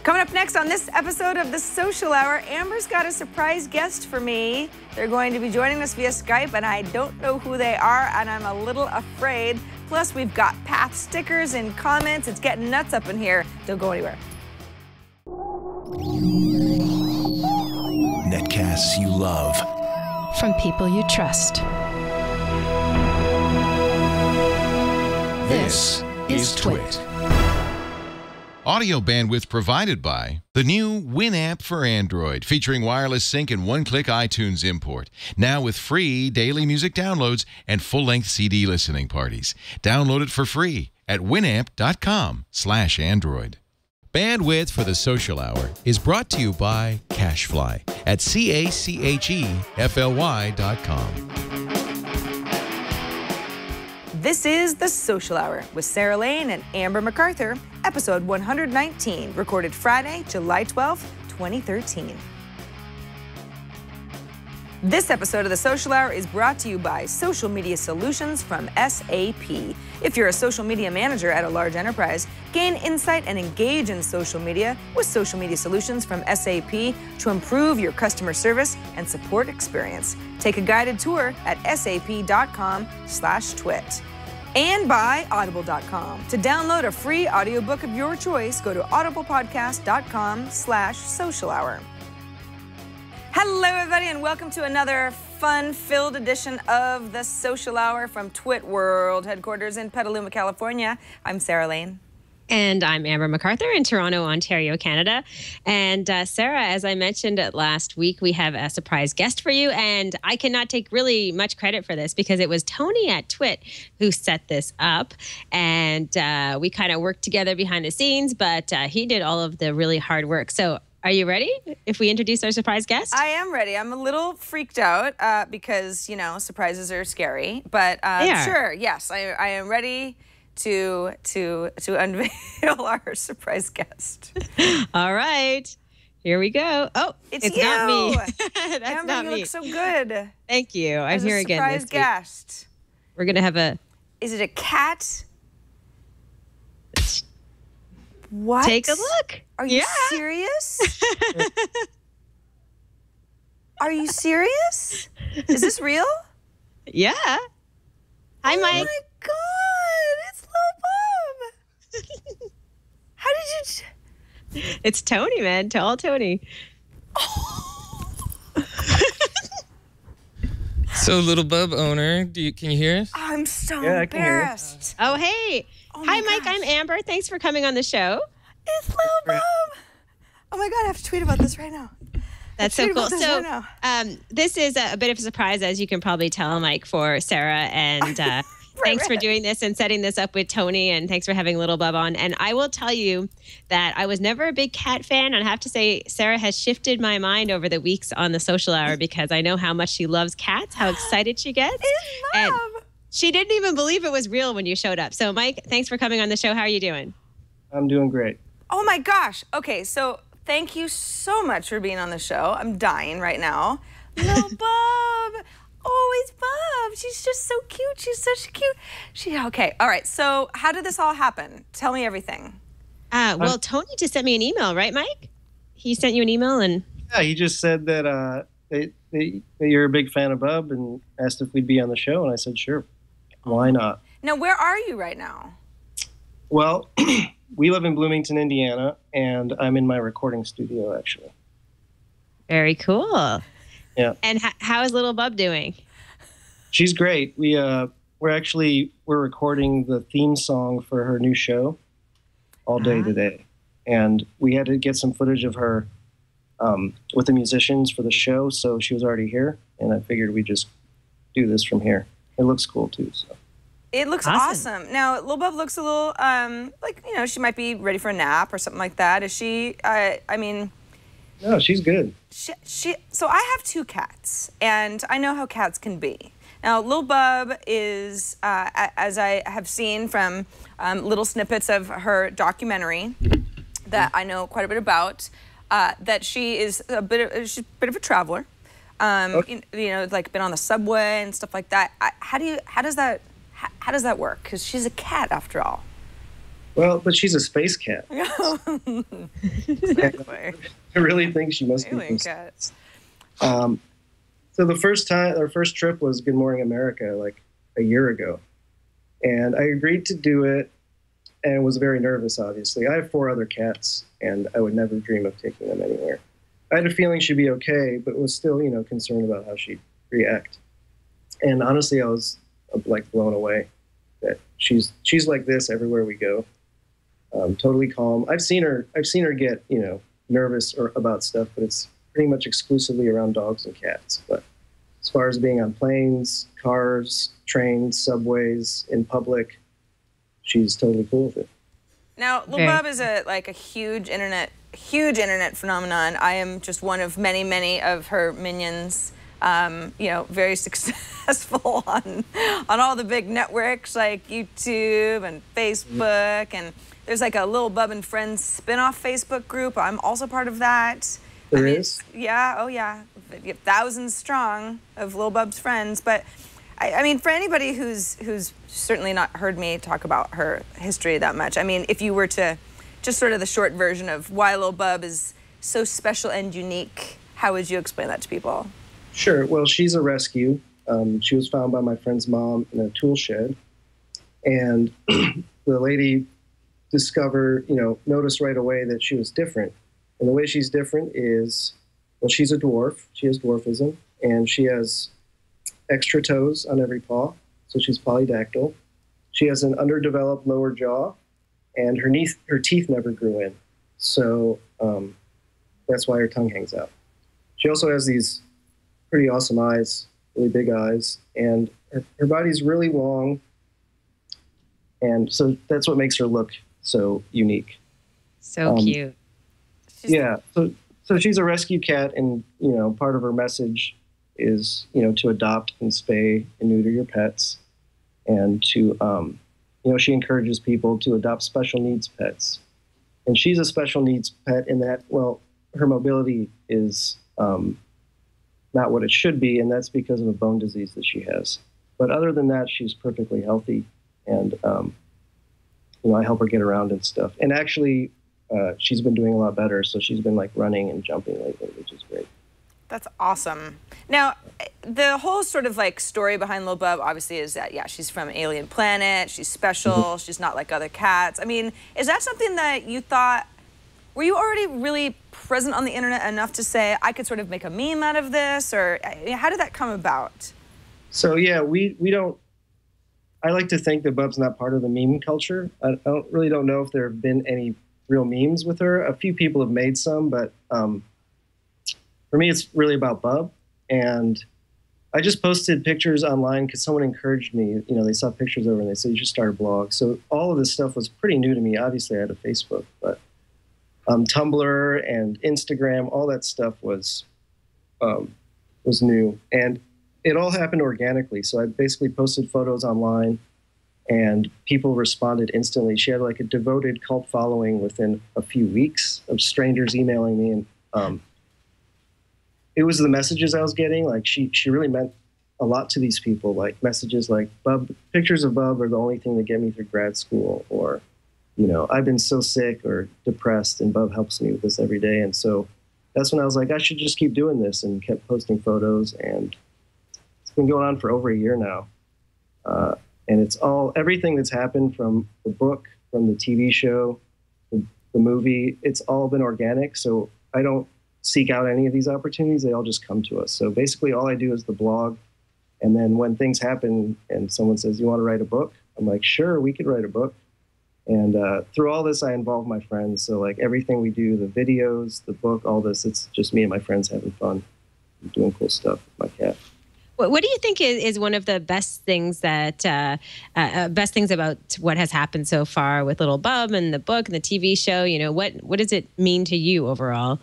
Coming up next on this episode of The Social Hour, Amber's got a surprise guest for me. They're going to be joining us via Skype, and I don't know who they are, and I'm a little afraid. Plus, we've got Path stickers and comments. It's getting nuts up in here. Don't go anywhere. Netcasts you love. From people you trust. This is Twit. Audio bandwidth provided by the new Winamp for Android, featuring wireless sync and one-click iTunes import. Now with free daily music downloads and full-length CD listening parties. Download it for free at winamp.com/Android. Bandwidth for the Social Hour is brought to you by CacheFly at CacheFly.com. This is The Social Hour with Sarah Lane and Amber MacArthur, episode 119, recorded Friday, July 12th, 2013. This episode of The Social Hour is brought to you by Social Media Solutions from SAP. If you're a social media manager at a large enterprise, gain insight and engage in social media with Social Media Solutions from SAP to improve your customer service and support experience. Take a guided tour at sap.com/twit. And by Audible.com. To download a free audiobook of your choice, go to audiblepodcast.com/social hour. Hello, everybody, and welcome to another fun-filled edition of The Social Hour from Twit World, headquarters in Petaluma, California. I'm Sarah Lane. And I'm Amber MacArthur in Toronto, Ontario, Canada. And Sarah, as I mentioned last week, we have a surprise guest for you. And I cannot take really much credit for this because it was Tony at Twit who set this up. And we kind of worked together behind the scenes, but he did all of the really hard work. So are you ready if we introduce our surprise guest? I am ready. I'm a little freaked out because, you know, surprises are scary. But sure, yes, I am ready to unveil our surprise guest. All right, here we go. Oh, it's not me. That's Amber, not you me. look so good. Thank you. I'm here again. Surprise guest. We're gonna have a. Is it a cat? What? Take a look. Are you serious? Are you serious? Is this real? Yeah. Hi, Mike. Oh my God, it's Lil Bub. How did you? It's Tony, man. Tall Tony. So, Lil Bub owner, can you hear us? I'm so Yeah, I can hear you. embarrassed. Oh, hey. Oh Hi, my Mike. gosh. I'm Amber. Thanks for coming on the show. It's Lil Bub. Oh my God, I have to tweet about this right now. That's so cool. So, this is a bit of a surprise, as you can probably tell, Mike, for Sarah. And thanks for doing this and setting this up with Tony. And thanks for having Lil Bub on. And I will tell you that I was never a big cat fan. And I have to say, Sarah has shifted my mind over the weeks on the Social Hour because I know how much she loves cats, how excited she gets. It's love. And she didn't even believe it was real when you showed up. So, Mike, thanks for coming on the show. How are you doing? I'm doing great. Oh my gosh. Okay, so thank you so much for being on the show. I'm dying right now. Lil Bub. Always Bub. She's just so cute. She's such cute. Okay. All right. So how did this all happen? Tell me everything. Well, Tony just sent me an email, right, Mike? He sent you an email and... Yeah, he just said that that you're a big fan of Bub and asked if we'd be on the show, and I said, sure. Why not? Now, where are you right now? Well, we live in Bloomington, Indiana, and I'm in my recording studio, actually. Very cool. Yeah. And how is Lil Bub doing? She's great. We're recording the theme song for her new show all day today. And we had to get some footage of her with the musicians for the show, so she was already here, and I figured we'd just do this from here. It looks cool, too, so. It looks awesome. Now, Lil Bub looks a little, like, you know, she might be ready for a nap or something like that. Is she, I mean... No, she's good. So I have 2 cats, and I know how cats can be. Now, Lil Bub is, as I have seen from little snippets of her documentary that I know quite a bit about, that she is she's a bit of a traveler. You know, like been on the subway and stuff like that. How does that work? Because she's a cat after all. Well, but she's a space cat. Exactly. I really think she must Alien be. cats. So the first time, our first trip was Good Morning America, like a year ago. And I agreed to do it and was very nervous, obviously. I have 4 other cats, and I would never dream of taking them anywhere. I had a feeling she'd be okay, but was still, concerned about how she'd react. And honestly, I was like blown away that she's like this everywhere we go. Totally calm. I've seen her get, nervous or about stuff, but it's pretty much exclusively around dogs and cats. But as far as being on planes, cars, trains, subways, in public, she's totally cool with it. Now, Lil Bub is a huge internet phenomenon. I am just one of many, many of her minions. Very successful on all the big networks like YouTube and Facebook, and there's like a Lil Bub and Friends spin-off Facebook group. I'm also part of that. There is? Yeah, oh yeah. Thousands strong of Lil Bub's friends. But I mean, for anybody who's certainly not heard me talk about her history that much, I mean, if you were to just sort of the short version of why Lil Bub is so special and unique, how would you explain that to people? Sure. Well, she's a rescue. She was found by my friend's mom in a tool shed. And the lady noticed right away that she was different. And the way she's different is, well, she's a dwarf. She has dwarfism. And she has extra toes on every paw. So she's polydactyl. She has an underdeveloped lower jaw. And her teeth never grew in. So that's why her tongue hangs out. She also has these pretty awesome eyes, really big eyes, and her body's really long, and so that's what makes her look so unique. So cute. Yeah, so she's a rescue cat, and part of her message is to adopt and spay and neuter your pets, and to she encourages people to adopt special needs pets, and she's a special needs pet in that, well, her mobility is not what it should be, and that's because of a bone disease that she has. But other than that, she's perfectly healthy, and I help her get around and stuff. And actually, she's been doing a lot better, so she's been like running and jumping lately, which is great. That's awesome. Now, the whole sort of like story behind Lil Bub obviously is that, yeah, she's from an alien planet, she's special, she's not like other cats. I mean, is that something that you thought, were you already really present on the internet enough to say, I could sort of make a meme out of this? Or how did that come about? So, yeah, we don't, I like to think that Bub's not part of the meme culture. I really don't know if there have been any real memes with her. A few people have made some, but for me, it's really about Bub. And I just posted pictures online because someone encouraged me. They saw pictures over and they said, you should start a blog. So all of this stuff was pretty new to me. Obviously, I had a Facebook, but Tumblr and Instagram, all that stuff was new, and it all happened organically. So I basically posted photos online, and people responded instantly. She had like a devoted cult following within a few weeks of strangers emailing me, and it was the messages I was getting. Like she really meant a lot to these people. Like messages like, "Bub, pictures of Bub are the only thing that get me through grad school," or I've been so sick or depressed, and Bub helps me with this every day. And so that's when I was like, I should just keep doing this, and kept posting photos. And it's been going on for over a year now. And it's everything that's happened from the book, from the TV show, the movie, it's all been organic. So I don't seek out any of these opportunities. They all just come to us. So basically all I do is the blog. And then when things happen and someone says, you want to write a book? I'm like, sure, we could write a book. And through all this, I involve my friends. So like everything we do, the videos, the book, all this, it's just me and my friends having fun, doing cool stuff with my cat. What do you think is one of the best things about what has happened so far with Lil Bub and the book and the TV show? What does it mean to you overall?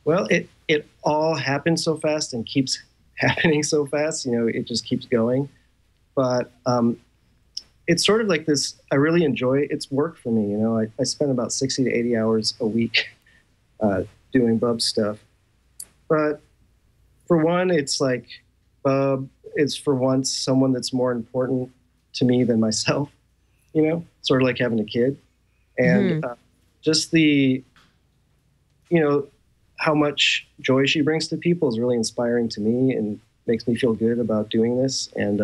Well, it all happened so fast and keeps happening so fast. It just keeps going. But it's sort of like this, I really enjoy it. It's work for me. I spend about 60 to 80 hours a week doing Bub stuff. But for one, it's like Bub is for once someone that's more important to me than myself, sort of like having a kid. And just the, how much joy she brings to people is really inspiring to me and makes me feel good about doing this. And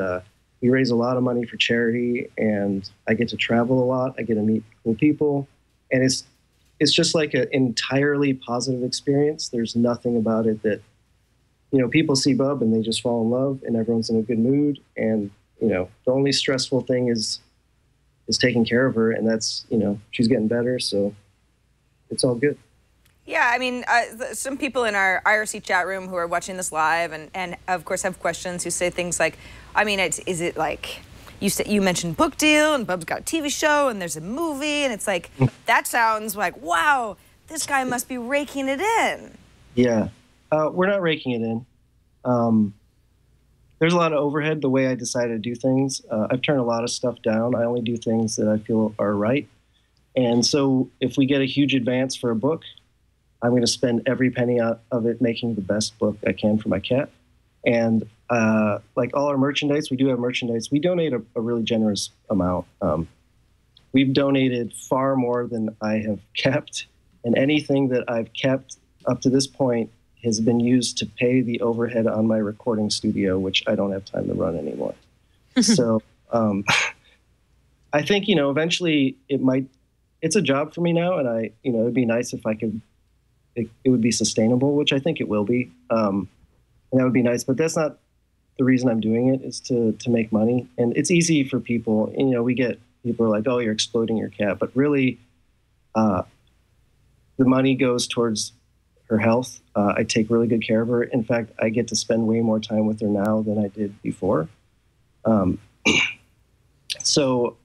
we raise a lot of money for charity, and I get to travel a lot. I get to meet cool people, and it's just like an entirely positive experience. There's nothing about it that, people see Bub and they just fall in love, and everyone's in a good mood. And, the only stressful thing is taking care of her, and that's, she's getting better. So it's all good. Yeah, I mean, some people in our IRC chat room who are watching this live and of course have questions, who say things like, I mean, is it like, you mentioned book deal and Bub's got a TV show and there's a movie, and it's like, that sounds like, wow, this guy must be raking it in. Yeah, we're not raking it in. There's a lot of overhead the way I decided to do things. I've turned a lot of stuff down. I only do things that I feel are right. And so if we get a huge advance for a book, I'm going to spend every penny out of it making the best book I can for my cat. And like all our merchandise, we do have merchandise. We donate a really generous amount. We've donated far more than I have kept. And anything that I've kept up to this point has been used to pay the overhead on my recording studio, which I don't have time to run anymore. So I think, eventually it's a job for me now. And it'd be nice if I could, it would be sustainable, which I think it will be. And that would be nice, but that's not the reason I'm doing it, is to make money. And it's easy for people, we get people are like, oh, you're exploiting your cat. But really, the money goes towards her health. I take really good care of her. In fact, I get to spend way more time with her now than I did before. So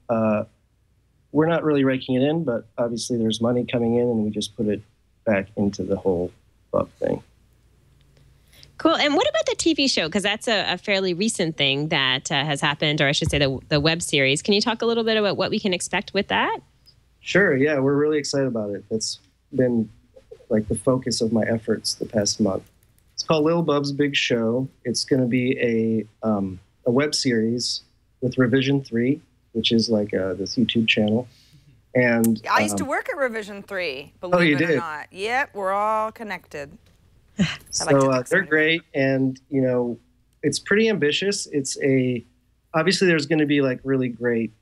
we're not really raking it in, but obviously there's money coming in, and we just put it back into the whole Bub thing. Cool. And what about the TV show? Because that's a fairly recent thing that has happened, or I should say the web series. Can you talk a little bit about what we can expect with that? Sure. Yeah, we're really excited about it. It's been like the focus of my efforts the past month. It's called Lil Bub's Big Show. It's going to be a web series with Revision 3, which is like this YouTube channel. And I used to work at Revision 3, believe it or not. Yep, we're all connected. So they're great, and it's pretty ambitious. Obviously there's going to be like really great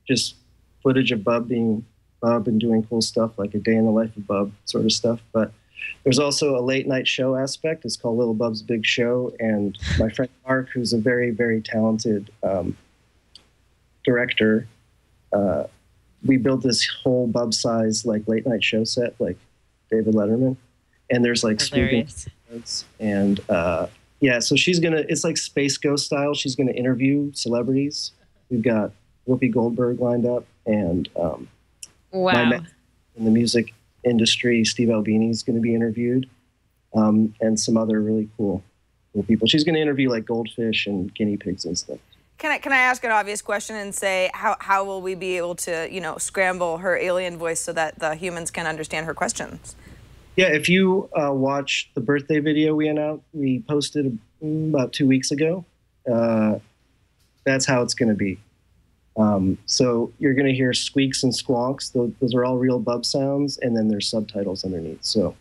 just footage of Bub being Bub and doing cool stuff, like a day in the life of Bub sort of stuff. But there's also a late night show aspect. It's called Lil Bub's Big Show, and my friend Mark, who's a very, very talented director, we built this whole Bub size like late night show set, like David Letterman. And there's like sweeping and so it's like Space Ghost style. She's gonna interview celebrities. We've got Whoopi Goldberg lined up, and my man in the music industry, Steve Albini, is gonna be interviewed, and some other really cool people. She's gonna interview like goldfish and guinea pigs and stuff. Can I ask an obvious question and say, how will we be able to scramble her alien voice so that the humans can understand her questions? Yeah, if you watch the birthday video we posted about 2 weeks ago, that's how it's going to be. So you're going to hear squeaks and squawks. Those are all real Bub sounds, and then there's subtitles underneath. So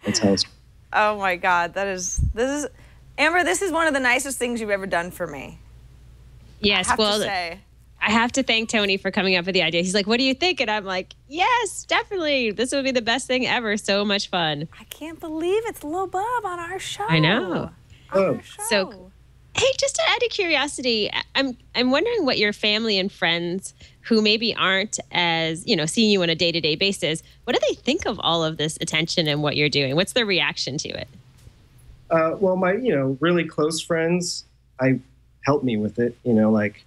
that's how it's. Oh my God, this is Amber. This is one of the nicest things you've ever done for me. Yes, I have to say. I have to thank Tony for coming up with the idea. He's like, what do you think? And I'm like, yes, definitely. This would be the best thing ever. So much fun. I can't believe it's Lil Bub on our show. I know. Our show. So, hey, just out of curiosity, I'm wondering what your family and friends who maybe aren't as, seeing you on a day-to-day basis, what do they think of all of this attention and what you're doing? What's their reaction to it? Well, my, really close friends, help me with it, like,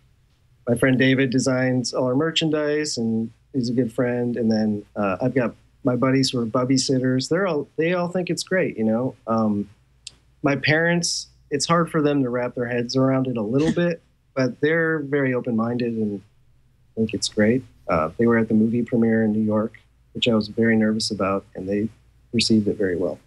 my friend David designs all our merchandise, and he's a good friend. And then I've got my buddies who are Bubby sitters. They all think it's great, My parents, it's hard for them to wrap their heads around it a little bit, but they're very open-minded and think it's great. They were at the movie premiere in New York, which I was very nervous about, and they received it very well.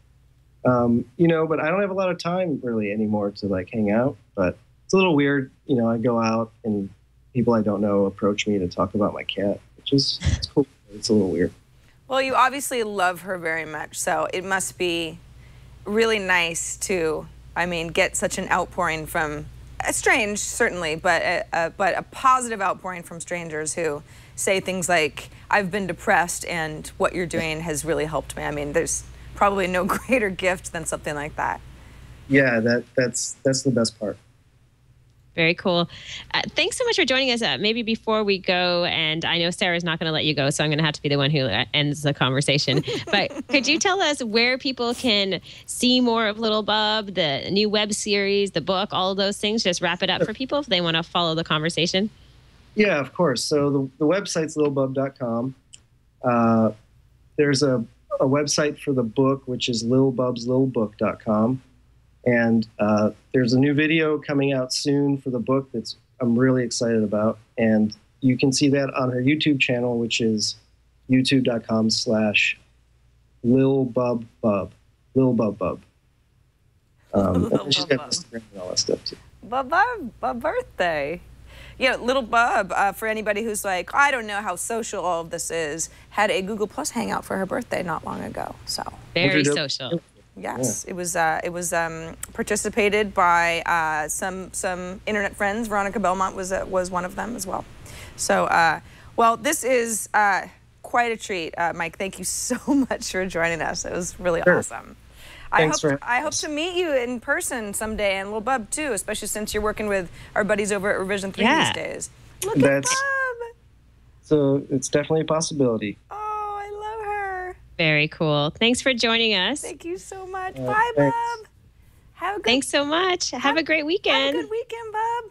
But I don't have a lot of time really anymore to like hang out, but it's a little weird. I go out and people I don't know approach me to talk about my cat, which which is it's cool. It's a little weird. Well, you obviously love her very much, so it must be really nice to, I mean, get such an outpouring from, strange certainly, but a positive outpouring from strangers who say things like, I've been depressed and what you're doing has really helped me. I mean, there's probably no greater gift than something like that. Yeah, that's the best part. Very cool. Thanks so much for joining us. Maybe before we go, and I know Sarah's not going to let you go, so I'm going to have to be the one who ends the conversation. But could you tell us where people can see more of Lil Bub, the new web series, the book, all of those things? Just wrap it up for people if they want to follow the conversation. Yeah, of course. So the website's lilbub.com. There's a website for the book, which is lilbubslilbook.com. And there's a new video coming out soon for the book that I'm really excited about. And you can see that on her YouTube channel, which is youtube.com/lilbubbub. Lilbubbub. And she's got Instagram and all that stuff too. Bub, birthday. Yeah, Lil Bub, for anybody who's like, I don't know how social all of this is, had a Google Plus hangout for her birthday not long ago. So very social. Yes, yeah. It was participated by some internet friends. Veronica Belmont was one of them as well. So, well, this is quite a treat, Mike. Thank you so much for joining us. It was really awesome. I hope to meet you in person someday, and Lil Bub too, especially since you're working with our buddies over at Revision 3 these days. Look at Bub. So it's definitely a possibility. Oh, I love her. Very cool. Thanks for joining us. Thank you so much. Bye, Bub. Have a good, Thanks so much. Have a great weekend. Have a good weekend, Bub.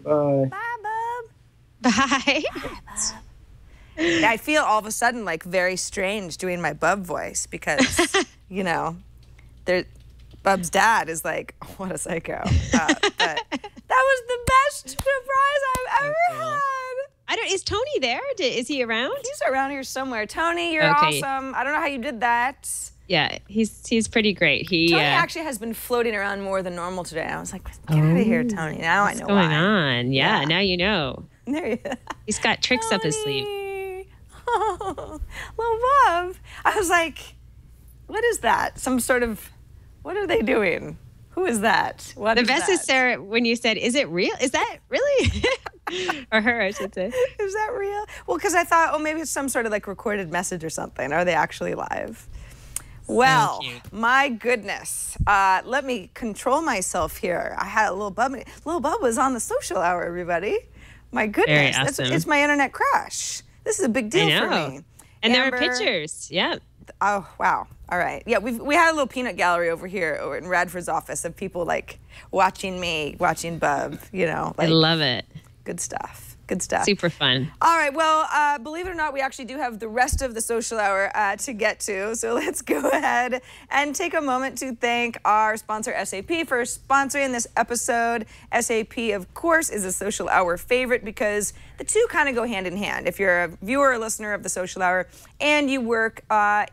Bye. Bye, Bub. Bye. Bye, Bub. I feel all of a sudden like very strange doing my Bub voice because, you know, Bub's dad is like, what a psycho. But that was the best surprise I've ever had. Is Tony there? Is he around? He's around here somewhere. Tony, you're awesome. I don't know how you did that. Yeah, he's pretty great. Tony actually has been floating around more than normal today. I was like, get out of here, Tony. Now I know why. What's going on? Yeah, now you know. There you go. He's got tricks Tony. up his sleeve. Oh, Lil Bub. I was like, what is that? Some sort of, what are they doing? Who is that? What the is best that? is Sarah when you said, is it real? Is that really? Or her, I should say. Is that real? Well, because I thought, oh, maybe it's some sort of like recorded message or something. Are they actually live? Well, my goodness. Let me control myself here. I had a Lil Bub. Lil Bub was on the social hour, everybody. My goodness. Very awesome. It's my internet crush. This is a big deal for me. And Amber, there are pictures. Yeah. Oh, wow. All right. Yeah, we had a little peanut gallery over here in Radford's office of people like watching me, watching Bub, you know. Like, I love it. Good stuff. Good stuff. Super fun. All right. Well, believe it or not, we actually do have the rest of the social hour to get to. So let's go ahead and take a moment to thank our sponsor, SAP, for sponsoring this episode. SAP, of course, is a social hour favorite because the two kind of go hand in hand. If you're a viewer or listener of the social hour and you work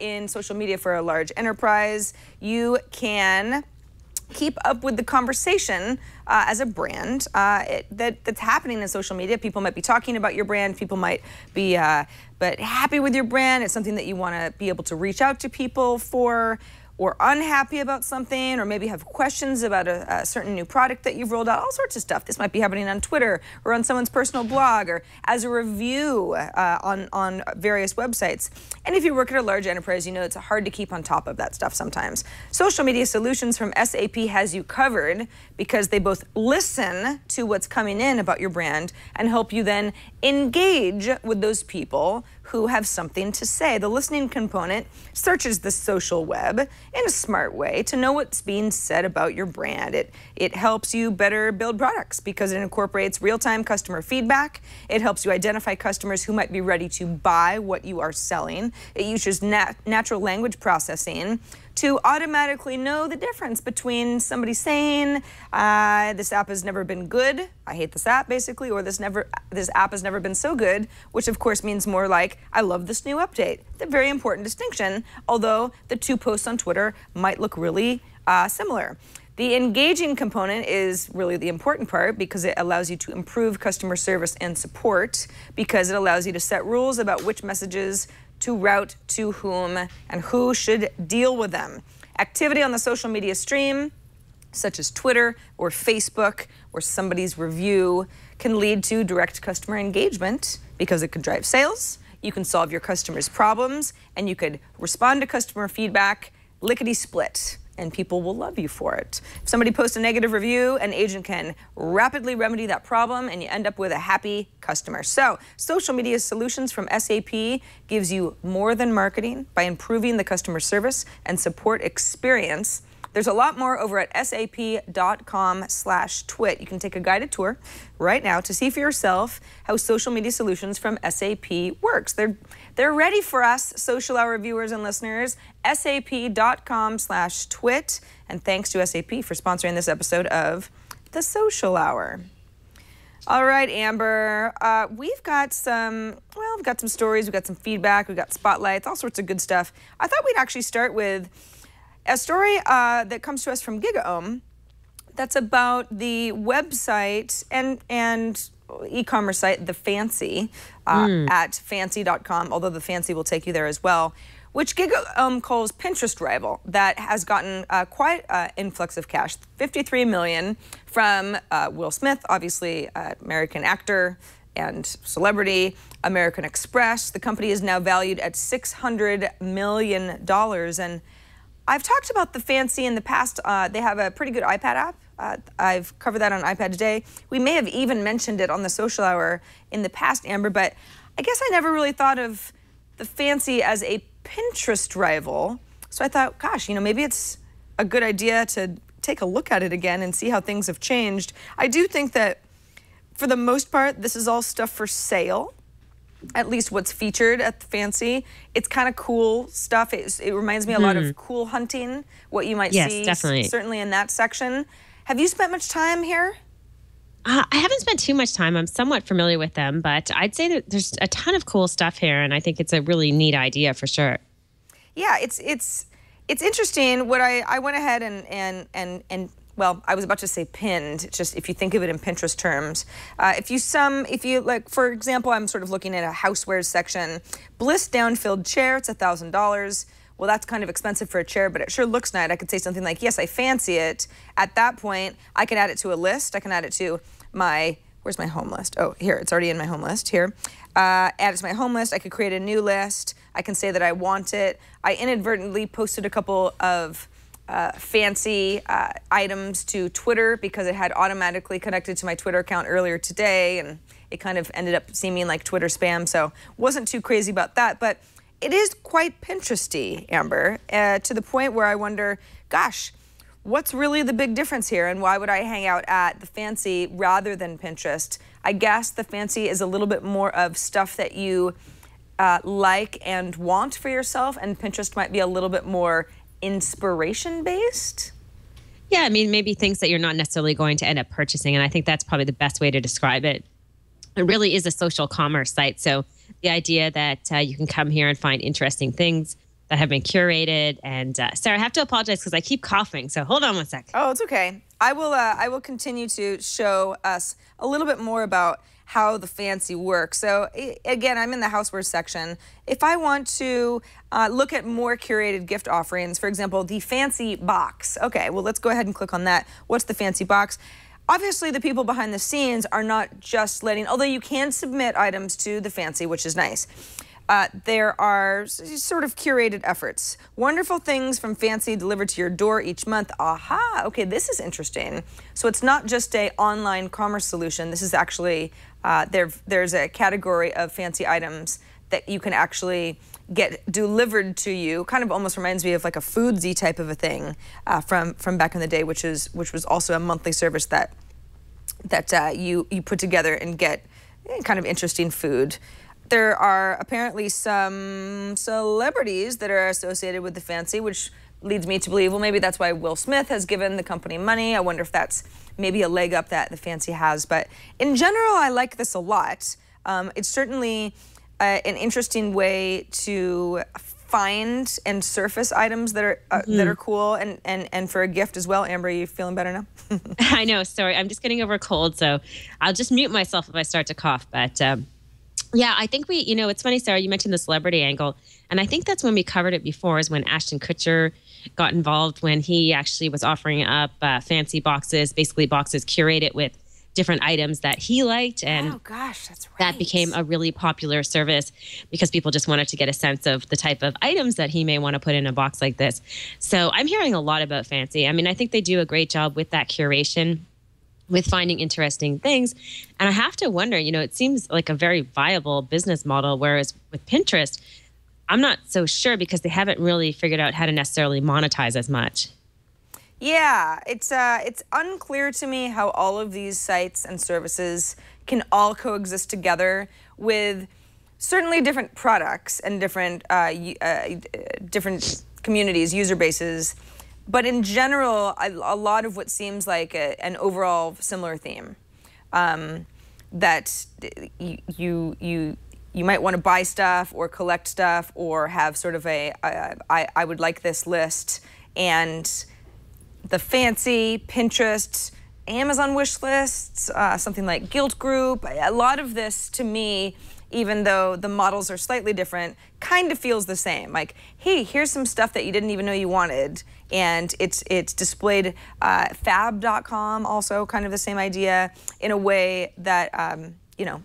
in social media for a large enterprise, you can keep up with the conversation as a brand that's happening in social media. People might be talking about your brand. People might be but happy with your brand. It's something that you want to be able to reach out to people for, or unhappy about something, or maybe have questions about a certain new product that you've rolled out, all sorts of stuff. This might be happening on Twitter or on someone's personal blog or as a review on various websites. And if you work at a large enterprise, you know it's hard to keep on top of that stuff sometimes. Social Media Solutions from SAP has you covered because they both listen to what's coming in about your brand and help you then engage with those people who have something to say. The listening component searches the social web in a smart way to know what's being said about your brand. It helps you better build products because it incorporates real-time customer feedback. It helps you identify customers who might be ready to buy what you are selling. It uses natural language processing to automatically know the difference between somebody saying, this app has never been good, I hate this app basically, or this app has never been so good, which of course means more like, I love this new update. It's a very important distinction, although the two posts on Twitter might look really similar. The engaging component is really the important part because it allows you to improve customer service and support, because it allows you to set rules about which messages to route to whom and who should deal with them. Activity on the social media stream, such as Twitter or Facebook or somebody's review, can lead to direct customer engagement because it can drive sales. You can solve your customers' problems, and you could respond to customer feedback lickety-split, and people will love you for it. If somebody posts a negative review, an agent can rapidly remedy that problem, and you end up with a happy customer. So, social media solutions from SAP gives you more than marketing by improving the customer service and support experience. There's a lot more over at sap.com/twit. You can take a guided tour right now to see for yourself how social media solutions from SAP works. They're ready for us, Social Hour viewers and listeners. sap.com/twit. And thanks to SAP for sponsoring this episode of The Social Hour. All right, Amber, we've got some stories, we've got some feedback, we've got spotlights, all sorts of good stuff. I thought we'd actually start with a story that comes to us from GigaOM that's about the website and e-commerce site, The Fancy, at fancy.com, although The Fancy will take you there as well, which GigaOM calls Pinterest rival, that has gotten quite an influx of cash, $53 million from Will Smith, obviously American actor and celebrity, American Express. The company is now valued at $600 million. And I've talked about The Fancy in the past. They have a pretty good iPad app. I've covered that on iPad Today. We may have even mentioned it on the Social Hour in the past, Amber, but I guess I never really thought of The Fancy as a Pinterest rival. So I thought, gosh, maybe it's a good idea to take a look at it again and see how things have changed. I do think that for the most part, this is all stuff for sale. At least what's featured at The Fancy. It's kind of cool stuff. It reminds me a lot of Cool Hunting, what you might see definitely. Certainly in that section. Have you spent much time here? I haven't spent too much time. I'm somewhat familiar with them, but I'd say that there's a ton of cool stuff here, and I think it's a really neat idea for sure. Yeah, it's interesting. What I went ahead and well, I was about to say pinned, just if you think of it in Pinterest terms. If you like, for example, I'm sort of looking at a housewares section. Bliss down-filled chair, it's $1,000. Well, that's kind of expensive for a chair, but it sure looks nice. I could say something like, yes, I fancy it. At that point, I can add it to a list. I can add it to my, where's my home list? Oh, here, it's already in my home list, here. Add it to my home list. I could create a new list. I can say that I want it. I inadvertently posted a couple of fancy items to Twitter because it had automatically connected to my Twitter account earlier today, and it kind of ended up seeming like Twitter spam, so wasn't too crazy about that. But it is quite Pinteresty, Amber, to the point where I wonder, gosh, what's really the big difference here, and why would I hang out at The Fancy rather than Pinterest? I guess The Fancy is a little bit more of stuff that you like and want for yourself, and Pinterest might be a little bit more inspiration-based? Yeah, I mean, maybe things that you're not necessarily going to end up purchasing, and I think that's probably the best way to describe it. It really is a social commerce site, so the idea that you can come here and find interesting things that have been curated. And Sarah, I have to apologize because I keep coughing, so hold on one sec. Oh, it's okay. I will continue to show us a little bit more about how The Fancy works. So again, I'm in the housewares section. If I want to look at more curated gift offerings, for example, the Fancy Box. Okay, well, let's go ahead and click on that. What's the Fancy Box? Obviously, the people behind the scenes are not just letting, although you can submit items to The Fancy, which is nice. There are sort of curated efforts. Wonderful things from Fancy delivered to your door each month. Aha, okay, this is interesting. So it's not just a online commerce solution. This is actually, there's a category of Fancy items that you can actually get delivered to you. Kind of almost reminds me of like a Foodsy type of a thing from back in the day, which was also a monthly service that you put together and get kind of interesting food. There are apparently some celebrities that are associated with The Fancy, which leads me to believe, well, maybe that's why Will Smith has given the company money. I wonder if that's maybe a leg up that The Fancy has. But in general, I like this a lot. It's certainly an interesting way to find and surface items that are cool and for a gift as well. Amber, you feeling better now? I know. Sorry, I'm just getting over a cold, so I'll just mute myself if I start to cough. But yeah, I think it's funny, Sarah, you mentioned the celebrity angle, and I think that's when we covered it before, is when Ashton Kutcher got involved, when he actually was offering up fancy boxes, basically boxes curated with different items that he liked. And oh gosh, that's right. That became a really popular service because people just wanted to get a sense of the type of items that he may want to put in a box like this. So I'm hearing a lot about Fancy. I mean, I think they do a great job with that curation, with finding interesting things. And I have to wonder, it seems like a very viable business model, whereas with Pinterest, I'm not so sure because they haven't really figured out how to necessarily monetize as much. Yeah, it's unclear to me how all of these sites and services can all coexist together with certainly different products and different different communities, user bases, but in general, a lot of what seems like an overall similar theme, that you might want to buy stuff or collect stuff or have sort of I would like this list, and the Fancy, Pinterest, Amazon wish lists, something like Guilt Group. A lot of this, to me, even though the models are slightly different, kind of feels the same. Like, hey, here's some stuff that you didn't even know you wanted, and it's displayed. Fab.com, also kind of the same idea, in a way that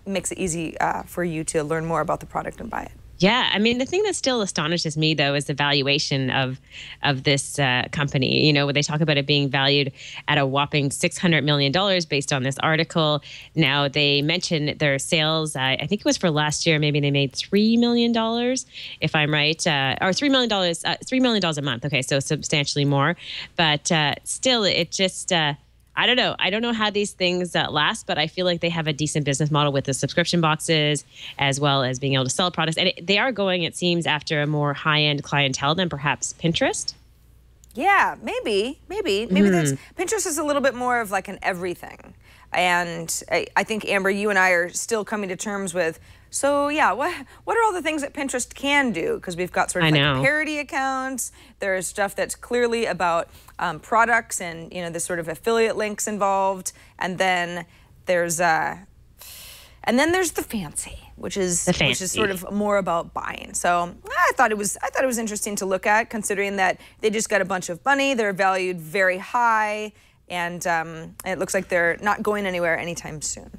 makes it easy for you to learn more about the product and buy it. Yeah, I mean, the thing that still astonishes me, though, is the valuation of this company. When they talk about it being valued at a whopping $600 million based on this article. Now, they mentioned their sales, I think it was for last year, maybe they made $3 million, if I'm right, or $3 million a month. Okay, so substantially more. But still, it just... I don't know. I don't know how these things last, but I feel like they have a decent business model with the subscription boxes, as well as being able to sell products. And they are going, it seems, after a more high-end clientele than perhaps Pinterest. Yeah, maybe that's, Pinterest is a little bit more of like an everything. And I think, Amber, you and I are still coming to terms with, so yeah, what are all the things that Pinterest can do? Because we've got sort of like parody accounts. There's stuff that's clearly about products and the sort of affiliate links involved. And then there's the Fancy, which is sort of more about buying. So I thought it was interesting to look at, considering that they just got a bunch of money. They're valued very high, and it looks like they're not going anywhere anytime soon.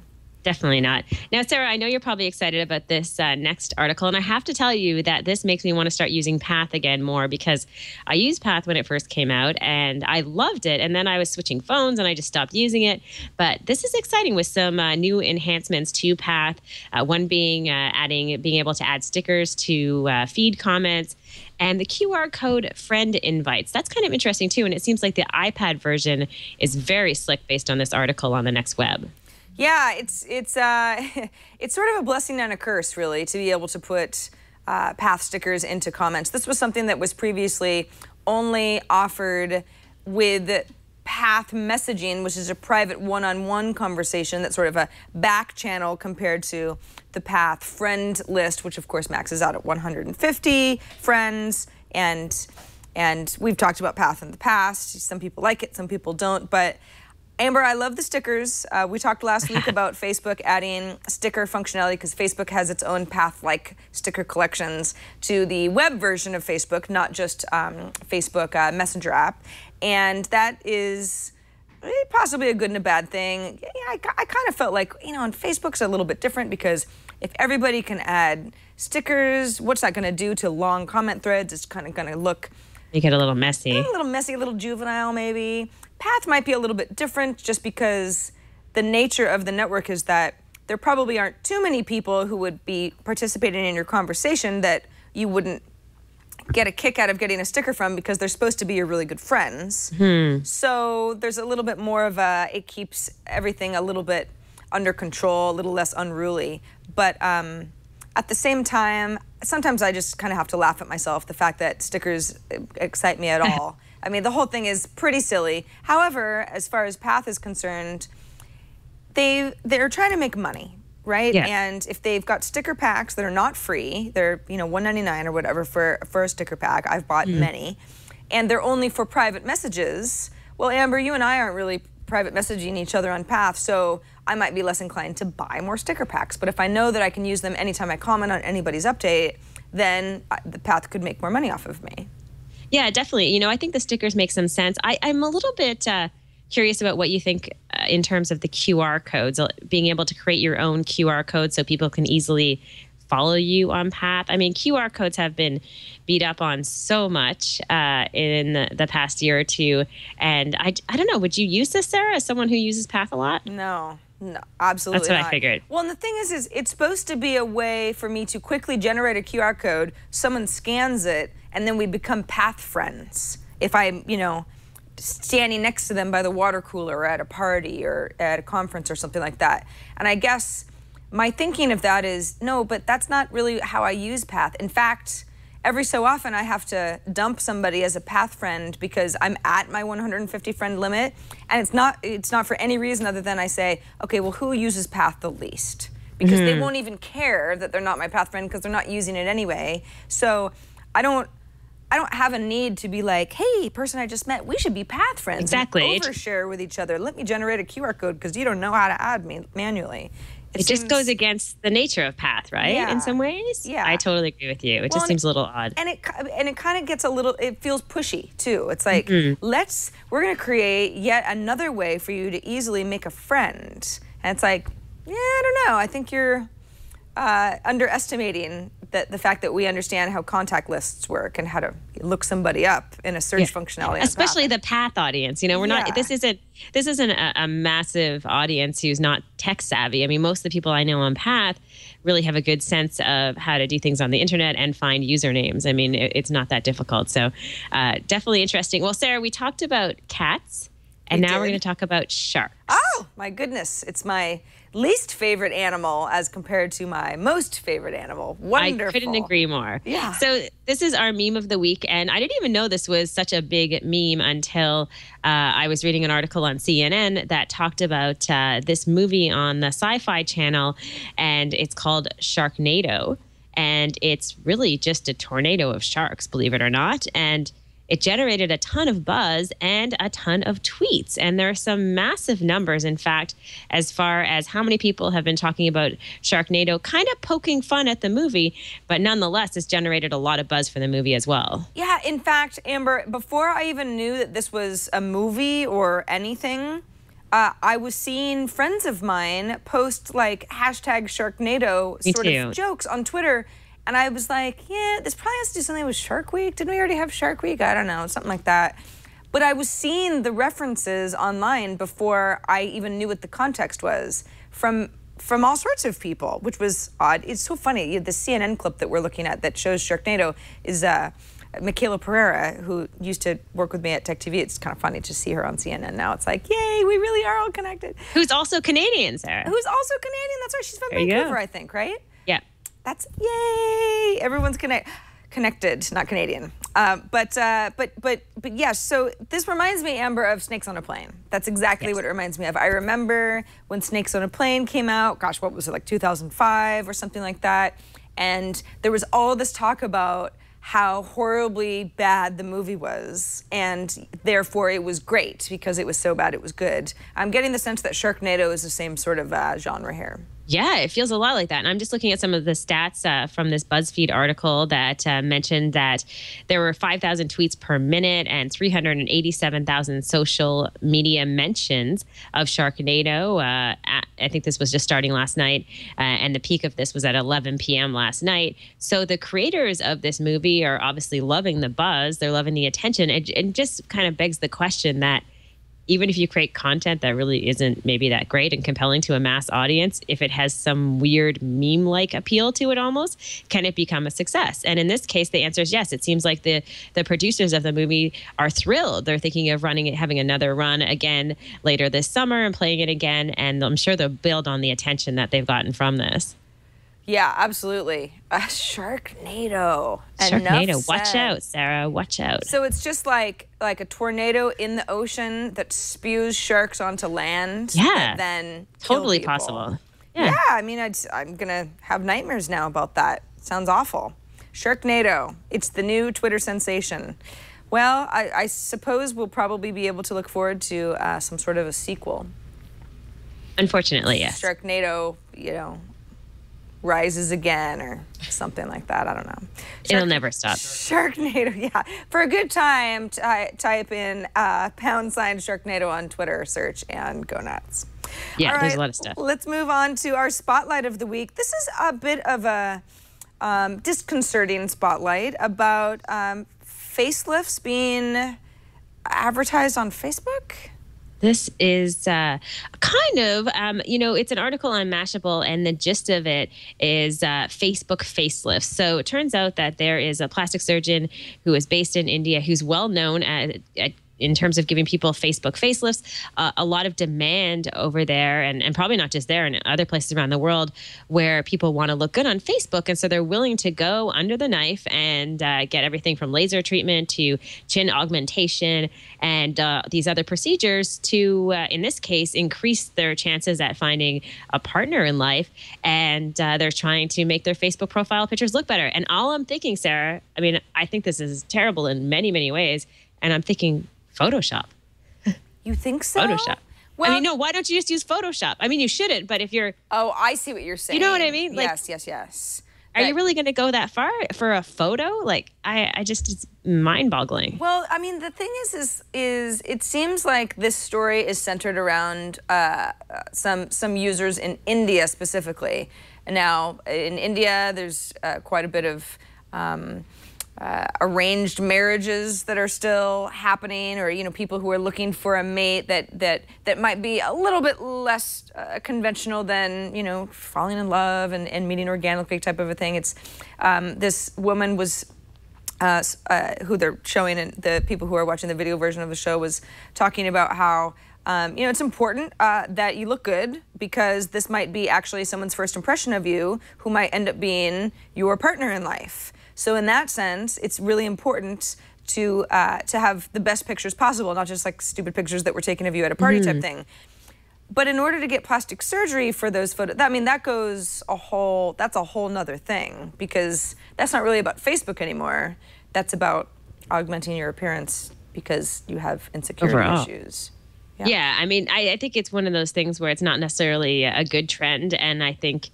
Definitely not. Now, Sarah, I know you're probably excited about this next article, and I have to tell you that this makes me want to start using Path again more, because I used Path when it first came out, and I loved it, and then I was switching phones, and I just stopped using it. But this is exciting with some new enhancements to Path, one being being able to add stickers to feed comments, and the QR code friend invites. That's kind of interesting, too, and it seems like the iPad version is very slick based on this article on the Next Web. Yeah, it's sort of a blessing and a curse, really, to be able to put Path stickers into comments. This was something that was previously only offered with Path messaging, which is a private one-on-one conversation that's sort of a back channel compared to the Path friend list, which of course maxes out at 150 friends. And we've talked about Path in the past. Some people like it, some people don't, but Amber, I love the stickers. We talked last week about Facebook adding sticker functionality, because Facebook has its own Path-like sticker collections to the web version of Facebook, not just Facebook Messenger app. And that is possibly a good and a bad thing. Yeah, I kind of felt like, on Facebook's a little bit different, because if everybody can add stickers, what's that going to do to long comment threads? It's kind of going to make it a little messy. A little juvenile, maybe. Path might be a little bit different, just because the nature of the network is that there probably aren't too many people who would be participating in your conversation that you wouldn't get a kick out of getting a sticker from, because they're supposed to be your really good friends. So there's a little bit more of it keeps everything a little bit under control, a little less unruly. But at the same time, sometimes I just kind of have to laugh at myself, the fact that stickers excite me at all. I mean, the whole thing is pretty silly. However, as far as Path is concerned, they're trying to make money. right? Yeah. And if they've got sticker packs that are not free, they're, you know, $1.99 or whatever for a sticker pack. I've bought many. And they're only for private messages. Well, Amber, you and I aren't really private messaging each other on Path, so I might be less inclined to buy more sticker packs. But if I know that I can use them anytime I comment on anybody's update, then the Path could make more money off of me. Yeah, definitely. You know, I think the stickers make some sense. I'm a little bit curious about what you think in terms of the QR codes, being able to create your own QR code so people can easily follow you on Path. I mean, QR codes have been beat up on so much in the past year or two. And I don't know, would you use this, Sarah, as someone who uses Path a lot? No, absolutely That's what not. I figured. Well, and the thing is it's supposed to be a way for me to quickly generate a QR code, someone scans it, and then we become Path friends. If I'm, you know, standing next to them by the water cooler or at a party or at a conference or something like that. And I guess my thinking of that is, no, but that's not really how I use Path. In fact, every so often I have to dump somebody as a Path friend because I'm at my 150 friend limit, and it's not for any reason other than I say, okay, well, who uses Path the least? Because they won't even care that they're not my Path friend because they're not using it anyway. So I don't have a need to be like, hey, person I just met, we should be Path friends. Exactly. And overshare with each other. Let me generate a QR code because you don't know how to add me manually. It just goes against the nature of Path, right? Yeah. In some ways? Yeah. I totally agree with you. It just seems a little odd. And it kind of gets a little, it feels pushy too. It's like, we're going to create yet another way for you to easily make a friend. And it's like, yeah, I don't know. I think you're underestimating the fact that we understand how contact lists work and how to look somebody up in a search functionality. Especially the Path audience. You know, we're not. This isn't a massive audience who's not tech savvy. I mean, most of the people I know on Path really have a good sense of how to do things on the internet and find usernames. I mean, it's not that difficult. So, definitely interesting. Well, Sarah, we talked about cats, and now we're going to talk about sharks. Oh my goodness! It's my least favorite animal as compared to my most favorite animal. Wonderful. I couldn't agree more. Yeah. So this is our meme of the week, and I didn't even know this was such a big meme until I was reading an article on CNN that talked about this movie on the Sci-Fi Channel, and it's called Sharknado, and it's really just a tornado of sharks, believe it or not, and it generated a ton of buzz and a ton of tweets. And there are some massive numbers, in fact, as far as how many people have been talking about Sharknado, kind of poking fun at the movie, but nonetheless, it's generated a lot of buzz for the movie as well. Yeah, in fact, Amber, before I even knew that this was a movie or anything, I was seeing friends of mine post like hashtag Sharknado sort of jokes on Twitter. And I was like, yeah, this probably has to do something with Shark Week. Didn't we already have Shark Week? I don't know, something like that. But I was seeing the references online before I even knew what the context was from all sorts of people, which was odd. It's so funny. The CNN clip that we're looking at that shows Sharknado is Michaela Pereira, who used to work with me at Tech TV. It's kind of funny to see her on CNN now. It's like, yay, we really are all connected. Who's also Canadian, Sarah. Who's also Canadian. That's right. She's from Vancouver, I think, right? Yeah. That's yay! Everyone's connected, not Canadian. But yes. So this reminds me, Amber, of Snakes on a Plane. That's exactly what it reminds me of. I remember when Snakes on a Plane came out. Gosh, what was it, like 2005 or something like that? And there was all this talk about how horribly bad the movie was, and therefore it was great because it was so bad it was good. I'm getting the sense that Sharknado is the same sort of genre here. Yeah, it feels a lot like that. And I'm just looking at some of the stats from this BuzzFeed article that mentioned that there were 5,000 tweets per minute and 387,000 social media mentions of Sharknado. I think this was just starting last night, and the peak of this was at 11 p.m. last night. So the creators of this movie are obviously loving the buzz. They're loving the attention. It just kind of begs the question that even if you create content that really isn't maybe that great and compelling to a mass audience, if it has some weird meme-like appeal to it almost, can it become a success? And in this case, the answer is yes. It seems like the producers of the movie are thrilled. They're thinking of running it, having another run again later this summer and playing it again. And I'm sure they'll build on the attention that they've gotten from this. Yeah, absolutely. Sharknado. Sharknado. Watch out, Sarah. Watch out. So it's just like a tornado in the ocean that spews sharks onto land. Yeah. Then totally possible. Yeah, I mean, I'm going to have nightmares now about that. Sounds awful. Sharknado, it's the new Twitter sensation. Well, I suppose we'll probably be able to look forward to some sort of a sequel. Unfortunately, yes. Sharknado, rises again or something like that. I don't know. It'll never stop. Sharknado, yeah. For a good time, type in # Sharknado on Twitter search and go nuts. Yeah, All right, there's a lot of stuff. Let's move on to our spotlight of the week. This is a bit of a disconcerting spotlight about facelifts being advertised on Facebook. This is kind of, it's an article on Mashable, and the gist of it is Facebook facelifts. So it turns out that there is a plastic surgeon who is based in India who's well known in terms of giving people Facebook facelifts. A lot of demand over there, and probably not just there, and other places around the world where people want to look good on Facebook. And so they're willing to go under the knife and get everything from laser treatment to chin augmentation and these other procedures to, in this case, increase their chances at finding a partner in life. And they're trying to make their Facebook profile pictures look better. And all I'm thinking, Sarah, I mean, I think this is terrible in many, many ways. And I'm thinking, Photoshop. You think so? Photoshop. Well, I mean, no, why don't you just use Photoshop? I mean, you shouldn't, but if you're... Oh, I see what you're saying. You know what I mean? Like, yes. Are you really going to go that far for a photo? Like, I just, it's mind-boggling. Well, I mean, the thing is it seems like this story is centered around some users in India specifically. And now, in India, there's quite a bit of... arranged marriages that are still happening, or people who are looking for a mate that might be a little bit less conventional than falling in love and meeting organically type of a thing. It's this woman was who they're showing, and the people who are watching the video version of the show was talking about how it's important that you look good, because this might be actually someone's first impression of you who might end up being your partner in life. So in that sense, it's really important to have the best pictures possible, not just like stupid pictures that were taken of you at a party type thing. But in order to get plastic surgery for those photos, that's a whole nother thing, because that's not really about Facebook anymore. That's about augmenting your appearance because you have insecurity issues. Yeah, I mean, I think it's one of those things where it's not necessarily a good trend, and I think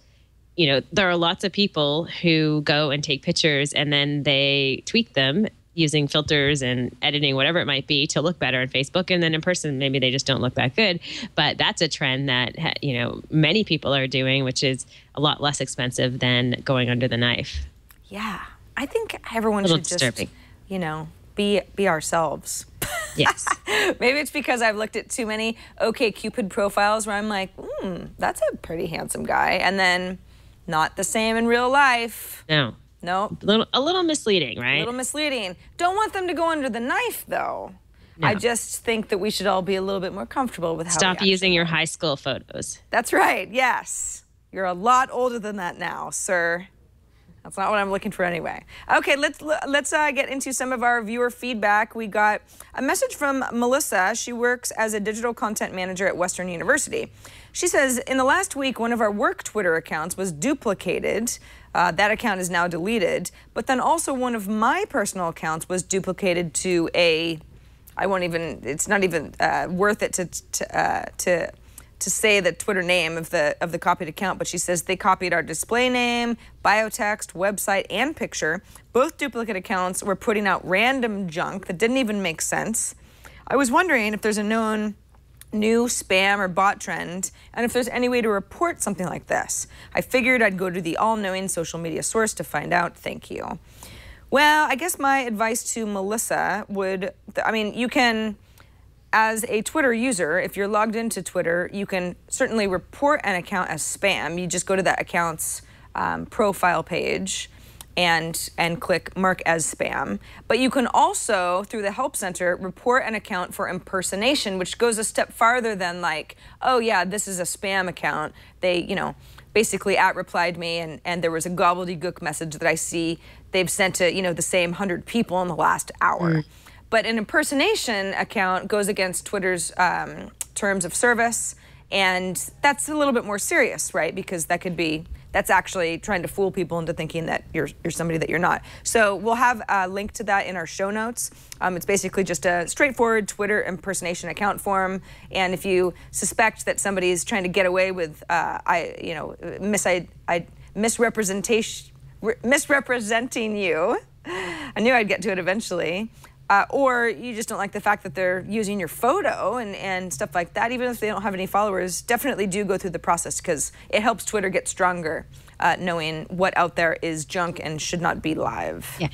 there are lots of people who go and take pictures and then they tweak them using filters and editing, whatever it might be, to look better on Facebook. And then in person, maybe they just don't look that good. But that's a trend that, many people are doing, which is a lot less expensive than going under the knife. Yeah, I think everyone should just, be ourselves. Yes. Maybe it's because I've looked at too many OkCupid profiles where I'm like, that's a pretty handsome guy. And then... not the same in real life. No. A little misleading, right? A little misleading. Don't want them to go under the knife, though. No. I just think that we should all be a little bit more comfortable with how Stop using your high school photos. That's right, yes. You're a lot older than that now, sir. That's not what I'm looking for anyway. Okay, let's get into some of our viewer feedback. We got a message from Melissa. She works as a digital content manager at Western University. She says, in the last week, one of our work Twitter accounts was duplicated. That account is now deleted. But then also one of my personal accounts was duplicated to it's not even worth it to say the Twitter name of the copied account, but she says they copied our display name, bio text, website, and picture. Both duplicate accounts were putting out random junk that didn't even make sense. I was wondering if there's a known new spam or bot trend, and if there's any way to report something like this. I figured I'd go to the all-knowing social media source to find out. Thank you. Well, I guess my advice to Melissa you can, as a Twitter user, if you're logged into Twitter, you can certainly report an account as spam. You just go to that account's profile page and click mark as spam. But you can also, through the Help Center, report an account for impersonation, which goes a step farther than like, oh yeah, this is a spam account. They, basically @replied me and there was a gobbledygook message that I see they've sent to, the same 100 people in the last hour. But an impersonation account goes against Twitter's terms of service, And that's a little bit more serious, right? Because that's actually trying to fool people into thinking that you're somebody that you're not. So we'll have a link to that in our show notes. It's basically just a straightforward Twitter impersonation account form. And if you suspect that somebody's trying to get away with, misrepresenting you, I knew I'd get to it eventually. Or you just don't like the fact that they're using your photo and stuff like that, even if they don't have any followers, definitely do go through the process because it helps Twitter get stronger, knowing what out there is junk and should not be live. Yeah,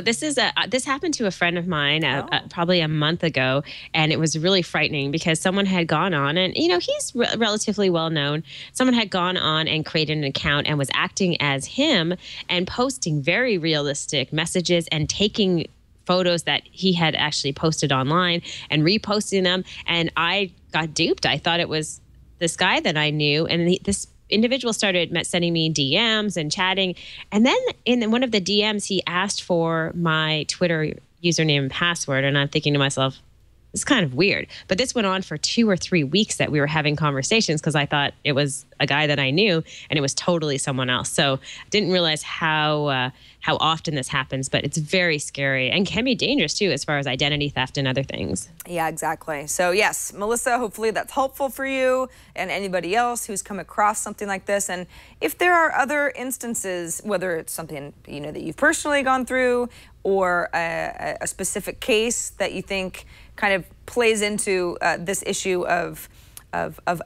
this happened to a friend of mine probably a month ago, and it was really frightening because someone had gone on, and he's relatively well known. Someone had gone on and created an account and was acting as him and posting very realistic messages and taking photos that he had actually posted online and reposting them. And I got duped. I thought it was this guy that I knew. And this individual started sending me DMs and chatting. And then in one of the DMs, he asked for my Twitter username and password. And I'm thinking to myself, it's kind of weird. But this went on for 2 or 3 weeks that we were having conversations because I thought it was a guy that I knew and it was totally someone else. So I didn't realize how often this happens, but it's very scary and can be dangerous too as far as identity theft and other things. Yeah, exactly. So yes, Melissa, hopefully that's helpful for you and anybody else who's come across something like this. And if there are other instances, whether it's something that you've personally gone through or a specific case that you think kind of plays into this issue of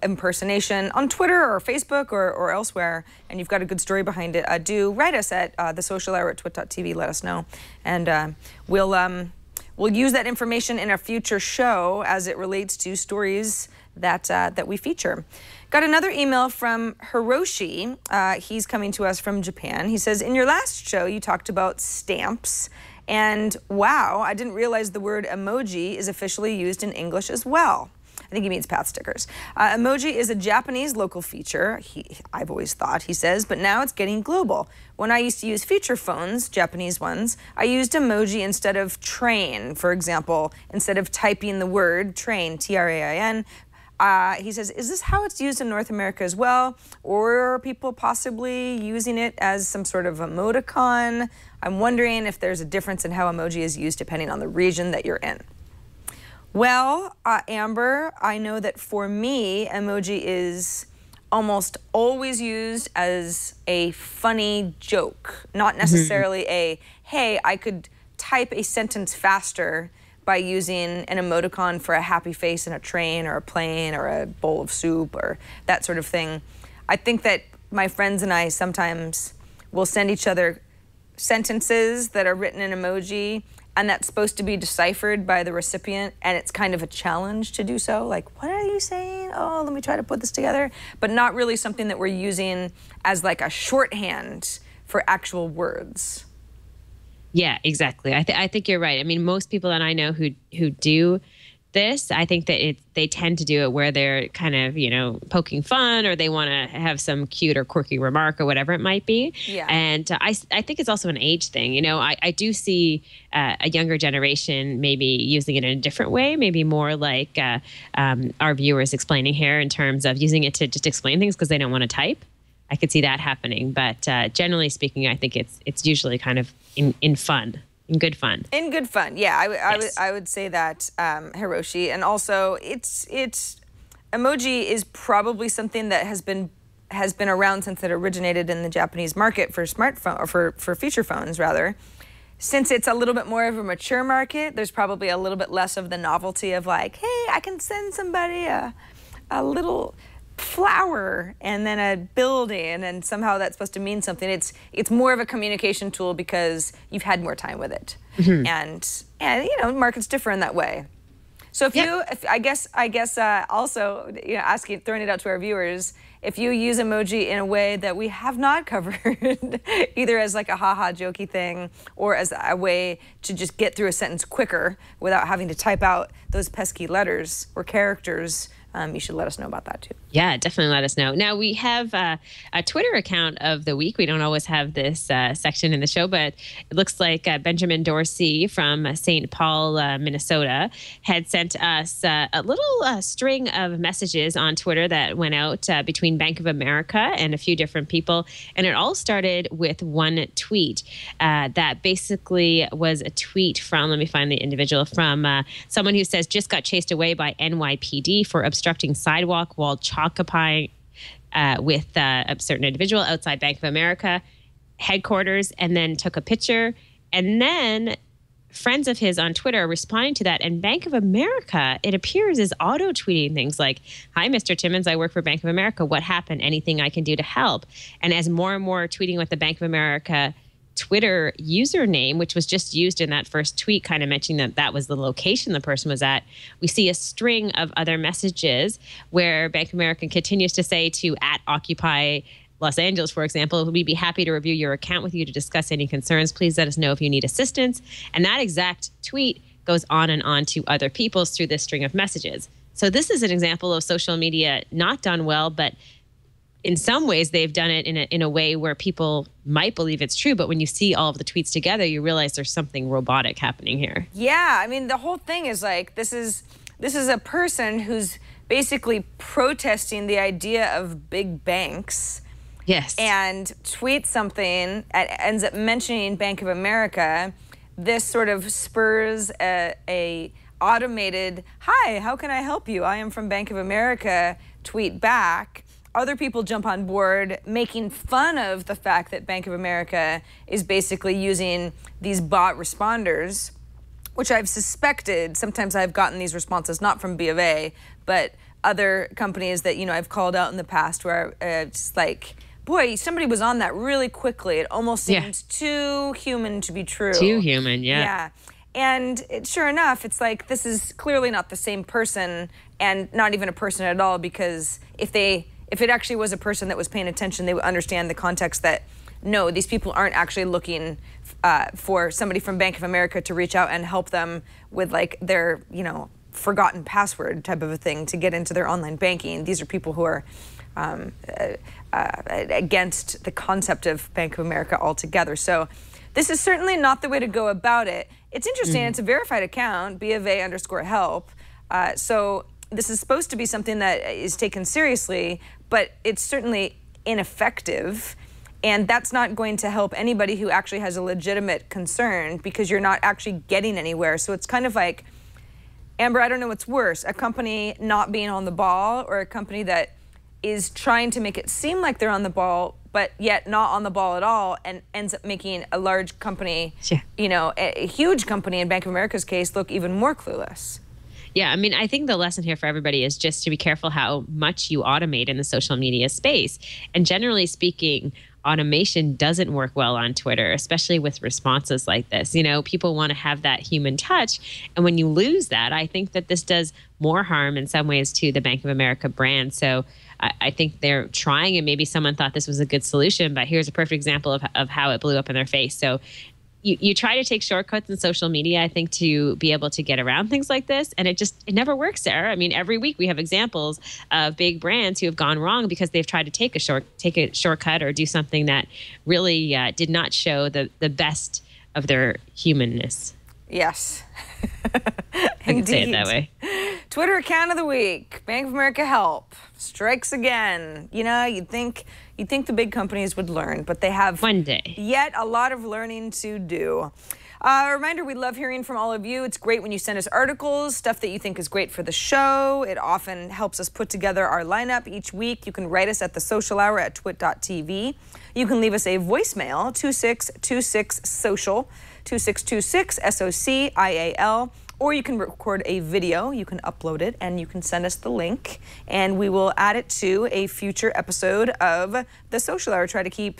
impersonation on Twitter or Facebook or elsewhere, and you've got a good story behind it, do write us at thesocialhour@twit.tv. Let us know, and we'll use that information in a future show as it relates to stories that we feature. Got another email from Hiroshi. He's coming to us from Japan. He says, in your last show, you talked about stamps. And wow, I didn't realize the word emoji is officially used in English as well. I think he means path stickers. Emoji is a Japanese local feature, I've always thought, he says, but now it's getting global. When I used to use feature phones, Japanese ones, I used emoji instead of train. For example, instead of typing the word train, T-R-A-I-N, he says, is this how it's used in North America as well? Or are people possibly using it as some sort of emoticon? I'm wondering if there's a difference in how emoji is used depending on the region that you're in. Well, Amber, I know that for me, emoji is almost always used as a funny joke, not necessarily a, hey, I could type a sentence faster by using an emoticon for a happy face in a train or a plane or a bowl of soup or that sort of thing. I think that my friends and I sometimes will send each other sentences that are written in emoji, and that's supposed to be deciphered by the recipient, and it's kind of a challenge to do so. Like, what are you saying? Oh, let me try to put this together. But not really something that we're using as like a shorthand for actual words. Yeah, exactly. I think you're right. I mean, most people that I know who do this, I think that they tend to do it where they're kind of, poking fun, or they want to have some cute or quirky remark or whatever it might be. Yeah. And I think it's also an age thing. I do see a younger generation maybe using it in a different way, maybe more like our viewers explaining here in terms of using it to just explain things because they don't want to type. I could see that happening. But generally speaking, I think it's usually kind of in fun. In good fun. In good fun, yeah. I would say that, Hiroshi. And also, it's emoji is probably something that has been around since it originated in the Japanese market for smartphone, or for feature phones rather. Since it's a little bit more of a mature market, there's probably a little bit less of the novelty of like, hey, I can send somebody a little flower and then a building, and somehow that's supposed to mean something. It's more of a communication tool because you've had more time with it, and markets differ in that way. So I guess also throwing it out to our viewers, if you use emoji in a way that we have not covered, either as like a haha jokey thing or as a way to just get through a sentence quicker without having to type out those pesky letters or characters you should let us know about that too. Yeah, definitely let us know. Now, we have a Twitter account of the week. We don't always have this section in the show, but it looks like Benjamin Dorsey from St. Paul, Minnesota, had sent us a little string of messages on Twitter that went out between Bank of America and a few different people. And it all started with one tweet that basically was a tweet from, let me find the individual, from someone who says, just got chased away by NYPD for obstructing sidewalk while occupying with a certain individual outside Bank of America headquarters, and then took a picture. And then friends of his on Twitter are responding to that. And Bank of America, it appears, is auto-tweeting things like, hi, Mr. Timmons, I work for Bank of America. What happened? Anything I can do to help? And as more and more tweeting with the Bank of America Twitter username, which was just used in that first tweet, kind of mentioning that that was the location the person was at, we see a string of other messages where Bank of America continues to say to @Occupy Los Angeles, for example, we'd be happy to review your account with you to discuss any concerns. Please let us know if you need assistance. And that exact tweet goes on and on to other people's through this string of messages. So this is an example of social media not done well, but in some ways, they've done it in a way where people might believe it's true. But when you see all of the tweets together, you realize there's something robotic happening here. Yeah, I mean, the whole thing is like, this is a person who's basically protesting the idea of big banks. Yes. And tweets something, ends up mentioning Bank of America. This sort of spurs a automated, hi, how can I help you? I am from Bank of America, tweet back. Other people jump on board, making fun of the fact that Bank of America is basically using these bot responders, which I've suspected. Sometimes I've gotten these responses, not from B of A, but other companies that, you know, I've called out in the past where it's like, boy, somebody was on that really quickly. It almost seems too human to be true. Too human, yeah. Yeah. And sure enough, it's like, this is clearly not the same person, and not even a person at all, because if it actually was a person that was paying attention, they would understand the context that, no, these people aren't actually looking for somebody from Bank of America to reach out and help them with like their, you know, forgotten password type of a thing to get into their online banking. These are people who are against the concept of Bank of America altogether. So this is certainly not the way to go about it. It's interesting, it's a verified account, BofA_help. So this is supposed to be something that is taken seriously, but it's certainly ineffective. And that's not going to help anybody who actually has a legitimate concern, because you're not actually getting anywhere. So it's kind of like, Amber, I don't know what's worse, a company not being on the ball, or a company that is trying to make it seem like they're on the ball, but yet not on the ball at all, and ends up making a large company, you know, a huge company in Bank of America's case, look even more clueless. Yeah, I mean, I think the lesson here for everybody is just to be careful how much you automate in the social media space. And generally speaking, automation doesn't work well on Twitter, especially with responses like this. You know, people want to have that human touch. And when you lose that, I think that this does more harm in some ways to the Bank of America brand. So I think they're trying, and maybe someone thought this was a good solution, but here's a perfect example of how it blew up in their face. So you try to take shortcuts in social media, I think, to be able to get around things like this. And it never works, Sarah. I mean, every week we have examples of big brands who have gone wrong because they've tried to take a shortcut or do something that really did not show the best of their humanness. Yes. I can say it that way. Twitter account of the week, Bank of America help, strikes again. You know, you'd think the big companies would learn, but they have one day yet a lot of learning to do. A reminder, we love hearing from all of you. It's great when you send us articles, stuff that you think is great for the show. It often helps us put together our lineup each week. You can write us at the social hour at twit.tv. You can leave us a voicemail, 2626-SOCIAL, 2626 SOCIAL. Or you can record a video, you can upload it, and you can send us the link, and we will add it to a future episode of The Social Hour. Try to keep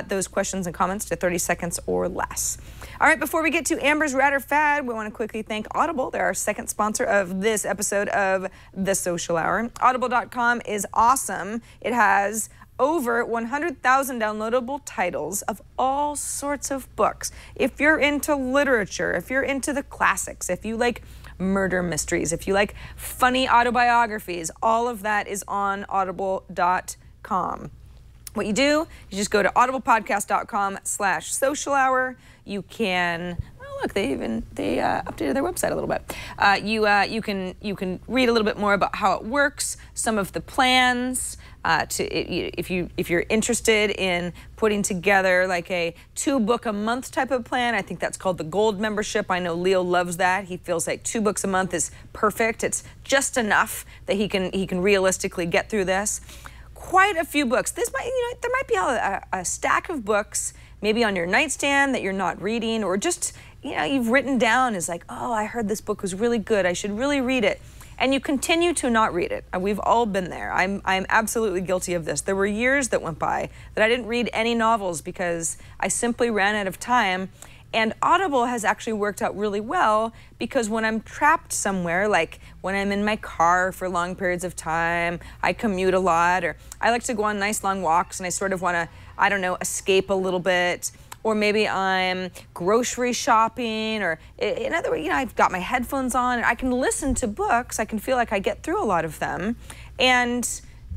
those questions and comments to 30 seconds or less. All right, before we get to Amber's Rad or Fad, we want to quickly thank Audible. They're our second sponsor of this episode of The Social Hour. Audible.com is awesome. It has over 100,000 downloadable titles of all sorts of books. If you're into literature, if you're into the classics, if you like murder mysteries, if you like funny autobiographies, all of that is on audible.com. What you do, you just go to audiblepodcast.com/social hour. You can, oh look, they updated their website a little bit. You can read a little bit more about how it works, some of the plans. If you're interested in putting together like a 2-book-a-month type of plan, I think that's called the Gold membership. I know Leo loves that. He feels like 2 books a month is perfect. It's just enough that he can realistically get through this. Quite a few books. This might, there might be a stack of books maybe on your nightstand that you're not reading, or just, you've written down as like, oh, I heard this book was really good. I should really read it. And you continue to not read it. We've all been there. I'm absolutely guilty of this. There were years that went by that I didn't read any novels because I simply ran out of time. And Audible has actually worked out really well because when I'm trapped somewhere, like when I'm in my car for long periods of time, I commute a lot, or I like to go on nice long walks and I sort of want to, I don't know, escape a little bit. Or maybe I'm grocery shopping, or in other words, I've got my headphones on and I can listen to books. I can feel like I get through a lot of them, and